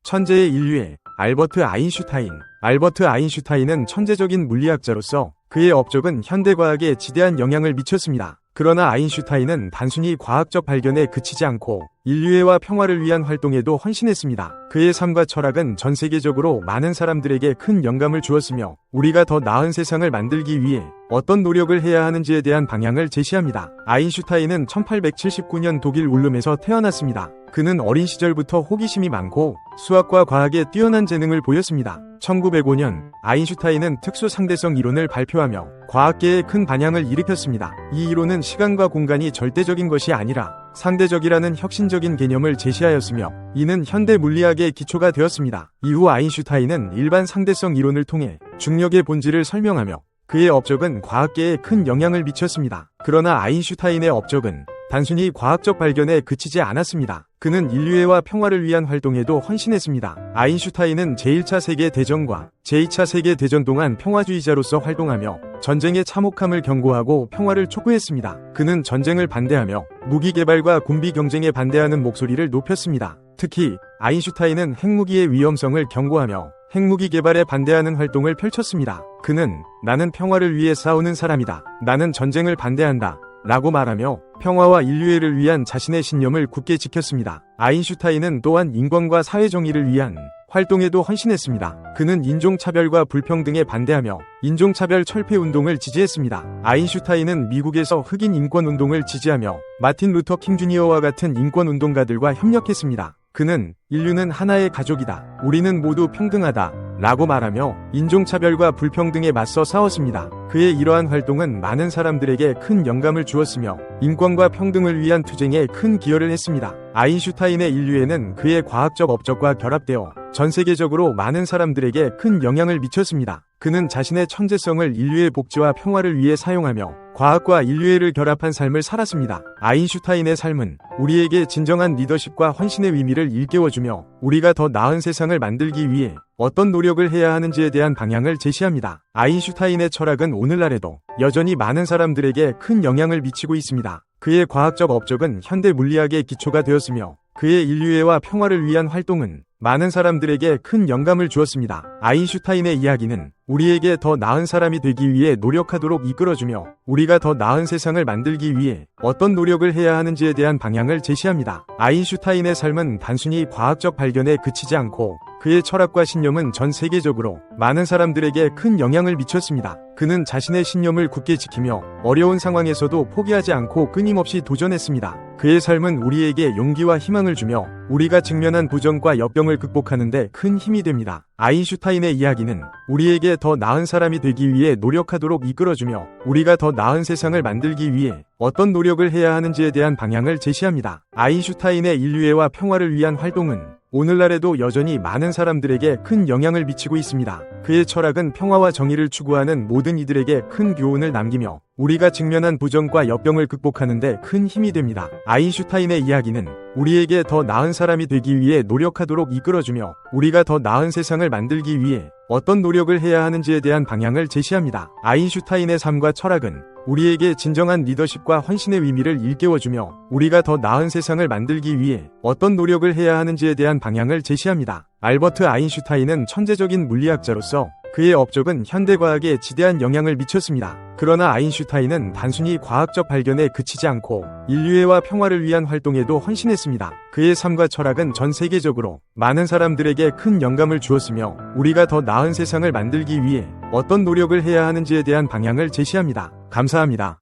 천재의 인류애, 알버트 아인슈타인. 알버트 아인슈타인은 천재적인 물리학자로서 그의 업적은 현대과학에 지대한 영향을 미쳤습니다. 그러나 아인슈타인은 단순히 과학적 발견에 그치지 않고 인류애와 평화를 위한 활동에도 헌신했습니다. 그의 삶과 철학은 전 세계적으로 많은 사람들에게 큰 영감을 주었으며 우리가 더 나은 세상을 만들기 위해 어떤 노력을 해야 하는지에 대한 방향을 제시합니다. 아인슈타인은 1879년 독일 울름에서 태어났습니다. 그는 어린 시절부터 호기심이 많고 수학과 과학에 뛰어난 재능을 보였습니다. 1905년 아인슈타인은 특수 상대성 이론을 발표하며 과학계에 큰 반향을 일으켰습니다. 이 이론은 시간과 공간이 절대적인 것이 아니라 상대적이라는 혁신적인 개념을 제시하였으며 이는 현대 물리학의 기초가 되었습니다. 이후 아인슈타인은 일반 상대성 이론을 통해 중력의 본질을 설명하며 그의 업적은 과학계에 큰 영향을 미쳤습니다. 그러나 아인슈타인의 업적은 단순히 과학적 발견에 그치지 않았습니다. 그는 인류애와 평화를 위한 활동에도 헌신했습니다. 아인슈타인은 제1차 세계대전과 제2차 세계대전 동안 평화주의자로서 활동하며 전쟁의 참혹함을 경고하고 평화를 촉구했습니다. 그는 전쟁을 반대하며 무기 개발과 군비 경쟁에 반대하는 목소리를 높였습니다. 특히 아인슈타인은 핵무기의 위험성을 경고하며 핵무기 개발에 반대하는 활동을 펼쳤습니다. 그는 나는 평화를 위해 싸우는 사람이다. 나는 전쟁을 반대한다. 라고 말하며 평화와 인류애를 위한 자신의 신념을 굳게 지켰습니다. 아인슈타인은 또한 인권과 사회정의를 위한 활동에도 헌신했습니다. 그는 인종차별과 불평등에 반대하며 인종차별 철폐운동을 지지했습니다. 아인슈타인은 미국에서 흑인 인권운동을 지지하며 마틴 루터 킹 주니어와 같은 인권운동가들과 협력했습니다. 그는 인류는 하나의 가족이다. 우리는 모두 평등하다. 라고 말하며 인종차별과 불평등에 맞서 싸웠습니다. 그의 이러한 활동은 많은 사람들에게 큰 영감을 주었으며 인권과 평등을 위한 투쟁에 큰 기여를 했습니다. 아인슈타인의 인류애는 그의 과학적 업적과 결합되어 전 세계적으로 많은 사람들에게 큰 영향을 미쳤습니다. 그는 자신의 천재성을 인류의 복지와 평화를 위해 사용하며 과학과 인류애를 결합한 삶을 살았습니다. 아인슈타인의 삶은 우리에게 진정한 리더십과 헌신의 의미를 일깨워주며 우리가 더 나은 세상을 만들기 위해 어떤 노력을 해야 하는지에 대한 방향을 제시합니다. 아인슈타인의 철학은 오늘날에도 여전히 많은 사람들에게 큰 영향을 미치고 있습니다. 그의 과학적 업적은 현대 물리학의 기초가 되었으며 그의 인류애와 평화를 위한 활동은 많은 사람들에게 큰 영감을 주었습니다. 아인슈타인의 이야기는 우리에게 더 나은 사람이 되기 위해 노력하도록 이끌어주며 우리가 더 나은 세상을 만들기 위해 어떤 노력을 해야 하는지에 대한 방향을 제시합니다. 아인슈타인의 삶은 단순히 과학적 발견에 그치지 않고 그의 철학과 신념은 전 세계적으로 많은 사람들에게 큰 영향을 미쳤습니다. 그는 자신의 신념을 굳게 지키며 어려운 상황에서도 포기하지 않고 끊임없이 도전했습니다. 그의 삶은 우리에게 용기와 희망을 주며 우리가 직면한 부정과 역경을 극복하는 데 큰 힘이 됩니다. 아인슈타인의 이야기는 우리에게 더 나은 사람이 되기 위해 노력하도록 이끌어주며 우리가 더 나은 세상을 만들기 위해 어떤 노력을 해야 하는지에 대한 방향을 제시합니다. 아인슈타인의 인류애와 평화를 위한 활동은 오늘날에도 여전히 많은 사람들에게 큰 영향을 미치고 있습니다. 그의 철학은 평화와 정의를 추구하는 모든 이들에게 큰 교훈을 남기며 우리가 직면한 부정과 역경을 극복하는 데 큰 힘이 됩니다. 아인슈타인의 이야기는 우리에게 더 나은 사람이 되기 위해 노력하도록 이끌어주며 우리가 더 나은 세상을 만들기 위해 어떤 노력을 해야 하는지에 대한 방향을 제시합니다. 아인슈타인의 삶과 철학은 우리에게 진정한 리더십과 헌신의 의미를 일깨워주며 우리가 더 나은 세상을 만들기 위해 어떤 노력을 해야 하는지에 대한 방향을 제시합니다. 알버트 아인슈타인은 천재적인 물리학자로서 그의 업적은 현대과학에 지대한 영향을 미쳤습니다. 그러나 아인슈타인은 단순히 과학적 발견에 그치지 않고 인류애와 평화를 위한 활동에도 헌신했습니다. 그의 삶과 철학은 전 세계적으로 많은 사람들에게 큰 영감을 주었으며 우리가 더 나은 세상을 만들기 위해 어떤 노력을 해야 하는지에 대한 방향을 제시합니다. 감사합니다.